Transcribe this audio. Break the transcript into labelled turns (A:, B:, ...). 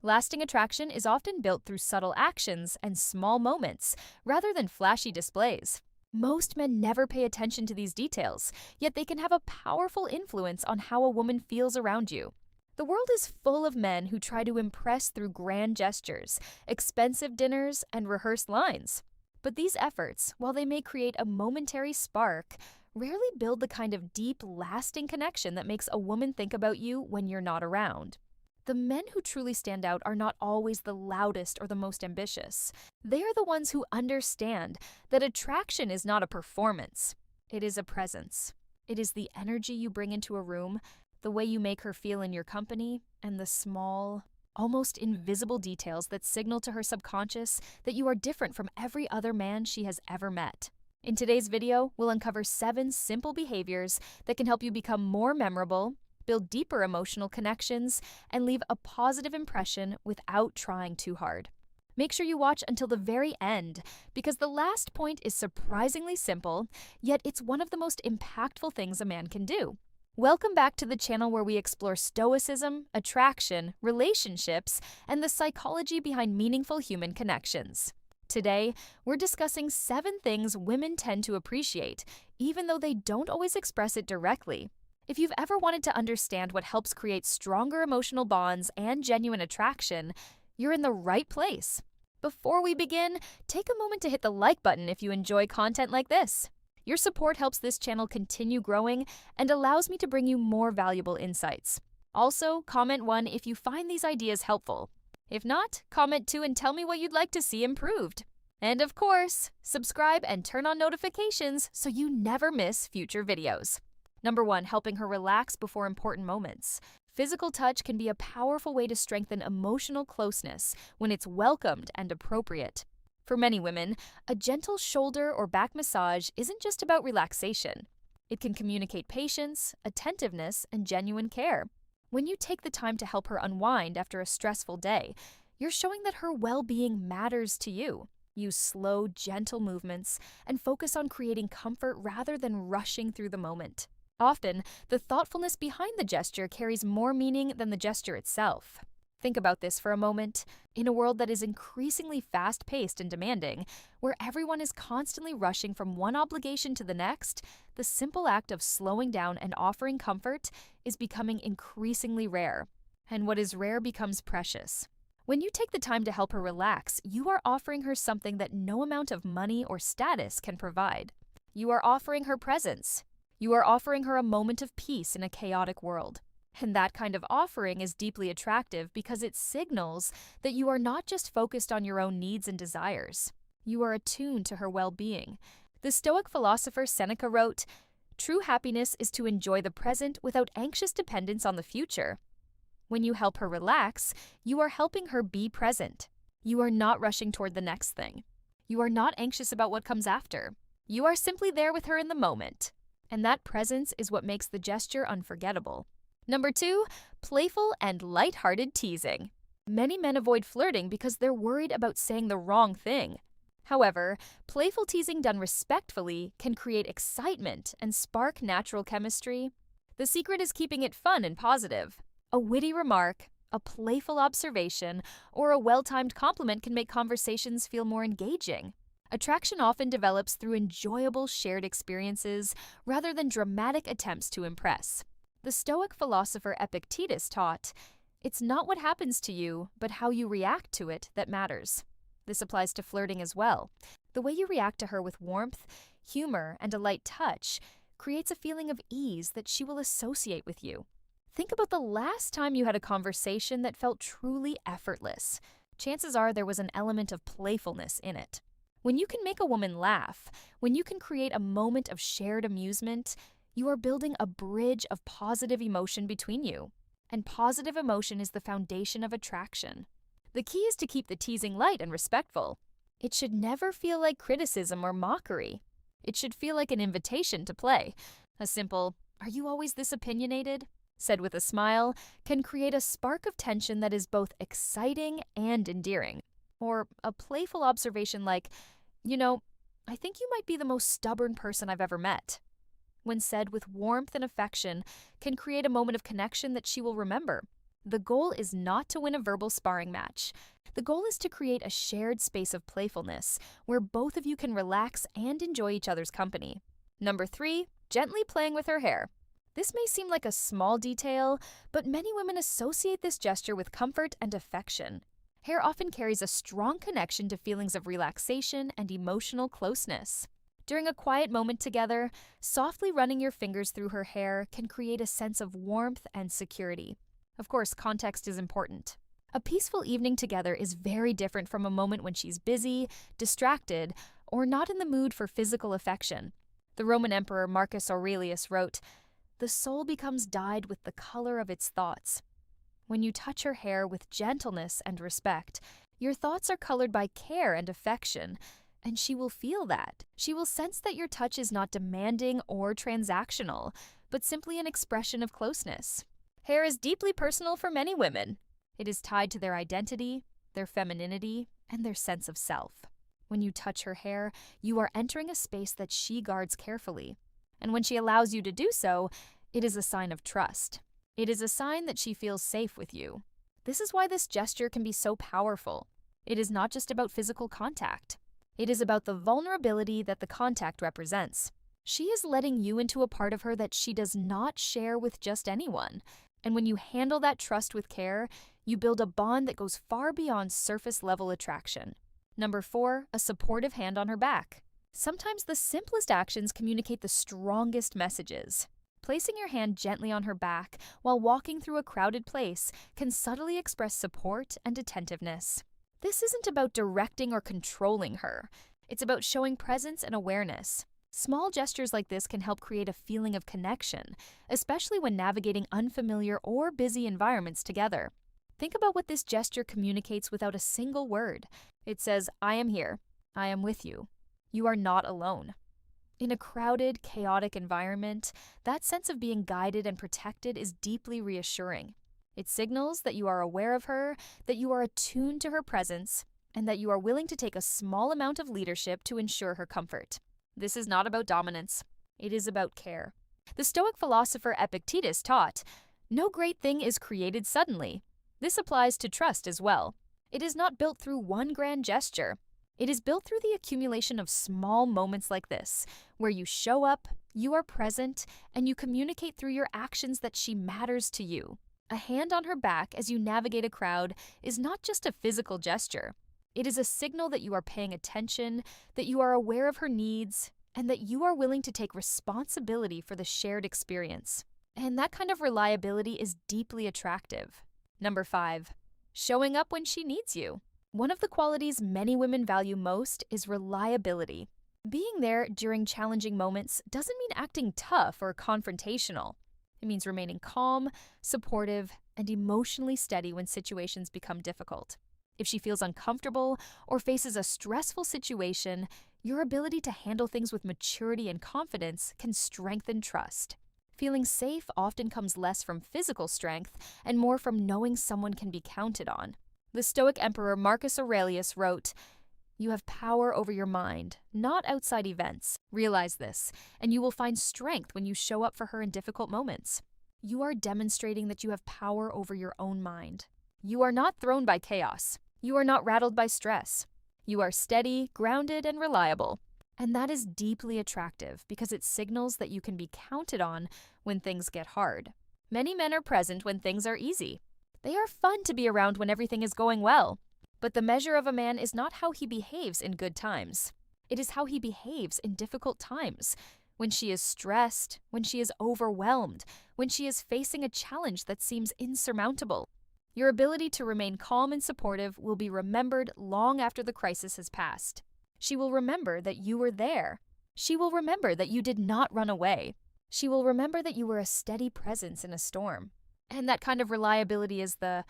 A: Lasting attraction is often built through subtle actions and small moments, rather than flashy displays. Most men never pay attention to these details, yet they can have a powerful influence on how a woman feels around you. The world is full of men who try to impress through grand gestures, expensive dinners, and rehearsed lines. But these efforts, while they may create a momentary spark, rarely build the kind of deep, lasting connection that makes a woman think about you when you're not around. The men who truly stand out are not always the loudest or the most ambitious. They are the ones who understand that attraction is not a performance, it is a presence. It is the energy you bring into a room, the way you make her feel in your company, and the small, almost invisible details that signal to her subconscious that you are different from every other man she has ever met. In today's video, we'll uncover 7 simple behaviors that can help you become more memorable, build deeper emotional connections, and leave a positive impression without trying too hard. Make sure you watch until the very end, because the last point is surprisingly simple, yet it's one of the most impactful things a man can do. Welcome back to the channel where we explore stoicism, attraction, relationships, and the psychology behind meaningful human connections. Today, we're discussing 7 things women tend to appreciate, even though they don't always express it directly. If you've ever wanted to understand what helps create stronger emotional bonds and genuine attraction, you're in the right place. Before we begin, take a moment to hit the like button if you enjoy content like this. Your support helps this channel continue growing and allows me to bring you more valuable insights. Also, comment 1 if you find these ideas helpful. If not, comment 2 and tell me what you'd like to see improved. And of course, subscribe and turn on notifications so you never miss future videos. Number 1, helping her relax before important moments. Physical touch can be a powerful way to strengthen emotional closeness when it's welcomed and appropriate. For many women, a gentle shoulder or back massage isn't just about relaxation. It can communicate patience, attentiveness, and genuine care. When you take the time to help her unwind after a stressful day, you're showing that her well-being matters to you. Use slow, gentle movements and focus on creating comfort rather than rushing through the moment. Often, the thoughtfulness behind the gesture carries more meaning than the gesture itself. Think about this for a moment. In a world that is increasingly fast-paced and demanding, where everyone is constantly rushing from one obligation to the next, the simple act of slowing down and offering comfort is becoming increasingly rare. And what is rare becomes precious. When you take the time to help her relax, you are offering her something that no amount of money or status can provide. You are offering her presence. You are offering her a moment of peace in a chaotic world. And that kind of offering is deeply attractive because it signals that you are not just focused on your own needs and desires. You are attuned to her well-being. The Stoic philosopher Seneca wrote, "True happiness is to enjoy the present without anxious dependence on the future." When you help her relax, you are helping her be present. You are not rushing toward the next thing. You are not anxious about what comes after. You are simply there with her in the moment. And that presence is what makes the gesture unforgettable. Number 2, playful and lighthearted teasing. Many men avoid flirting because they're worried about saying the wrong thing. However, playful teasing done respectfully can create excitement and spark natural chemistry. The secret is keeping it fun and positive. A witty remark, a playful observation, or a well-timed compliment can make conversations feel more engaging. Attraction often develops through enjoyable shared experiences rather than dramatic attempts to impress. The Stoic philosopher Epictetus taught, "It's not what happens to you, but how you react to it that matters." This applies to flirting as well. The way you react to her with warmth, humor, and a light touch creates a feeling of ease that she will associate with you. Think about the last time you had a conversation that felt truly effortless. Chances are there was an element of playfulness in it. When you can make a woman laugh, when you can create a moment of shared amusement, you are building a bridge of positive emotion between you. And positive emotion is the foundation of attraction. The key is to keep the teasing light and respectful. It should never feel like criticism or mockery. It should feel like an invitation to play. A simple, "Are you always this opinionated?" said with a smile, can create a spark of tension that is both exciting and endearing. Or a playful observation like, "I think you might be the most stubborn person I've ever met." When said with warmth and affection, can create a moment of connection that she will remember. The goal is not to win a verbal sparring match. The goal is to create a shared space of playfulness where both of you can relax and enjoy each other's company. Number 3, gently playing with her hair. This may seem like a small detail, but many women associate this gesture with comfort and affection. Hair often carries a strong connection to feelings of relaxation and emotional closeness. During a quiet moment together, softly running your fingers through her hair can create a sense of warmth and security. Of course, context is important. A peaceful evening together is very different from a moment when she's busy, distracted, or not in the mood for physical affection. The Roman Emperor Marcus Aurelius wrote, "The soul becomes dyed with the color of its thoughts." When you touch her hair with gentleness and respect, your thoughts are colored by care and affection, and she will feel that. She will sense that your touch is not demanding or transactional, but simply an expression of closeness. Hair is deeply personal for many women. It is tied to their identity, their femininity, and their sense of self. When you touch her hair, you are entering a space that she guards carefully. And when she allows you to do so, it is a sign of trust. It is a sign that she feels safe with you. This is why this gesture can be so powerful. It is not just about physical contact. It is about the vulnerability that the contact represents. She is letting you into a part of her that she does not share with just anyone. And when you handle that trust with care, you build a bond that goes far beyond surface-level attraction. Number 4, a supportive hand on her back. Sometimes the simplest actions communicate the strongest messages. Placing your hand gently on her back while walking through a crowded place can subtly express support and attentiveness. This isn't about directing or controlling her. It's about showing presence and awareness. Small gestures like this can help create a feeling of connection, especially when navigating unfamiliar or busy environments together. Think about what this gesture communicates without a single word. It says, "I am here. I am with you. You are not alone." In a crowded, chaotic environment, that sense of being guided and protected is deeply reassuring. It signals that you are aware of her, that you are attuned to her presence, and that you are willing to take a small amount of leadership to ensure her comfort. This is not about dominance. It is about care. The Stoic philosopher Epictetus taught, "No great thing is created suddenly." This applies to trust as well. It is not built through one grand gesture. It is built through the accumulation of small moments like this, where you show up, you are present, and you communicate through your actions that she matters to you. A hand on her back as you navigate a crowd is not just a physical gesture. It is a signal that you are paying attention, that you are aware of her needs, and that you are willing to take responsibility for the shared experience. And that kind of reliability is deeply attractive. Number 5, showing up when she needs you. One of the qualities many women value most is reliability. Being there during challenging moments doesn't mean acting tough or confrontational. It means remaining calm, supportive, and emotionally steady when situations become difficult. If she feels uncomfortable or faces a stressful situation, your ability to handle things with maturity and confidence can strengthen trust. Feeling safe often comes less from physical strength and more from knowing someone can be counted on. The Stoic Emperor Marcus Aurelius wrote, "You have power over your mind, not outside events. Realize this, and you will find strength when you show up for her in difficult moments." You are demonstrating that you have power over your own mind. You are not thrown by chaos. You are not rattled by stress. You are steady, grounded, and reliable. And that is deeply attractive because it signals that you can be counted on when things get hard. Many men are present when things are easy. They are fun to be around when everything is going well. But the measure of a man is not how he behaves in good times. It is how he behaves in difficult times. When she is stressed, when she is overwhelmed, when she is facing a challenge that seems insurmountable. Your ability to remain calm and supportive will be remembered long after the crisis has passed. She will remember that you were there. She will remember that you did not run away. She will remember that you were a steady presence in a storm. And that kind of reliability is the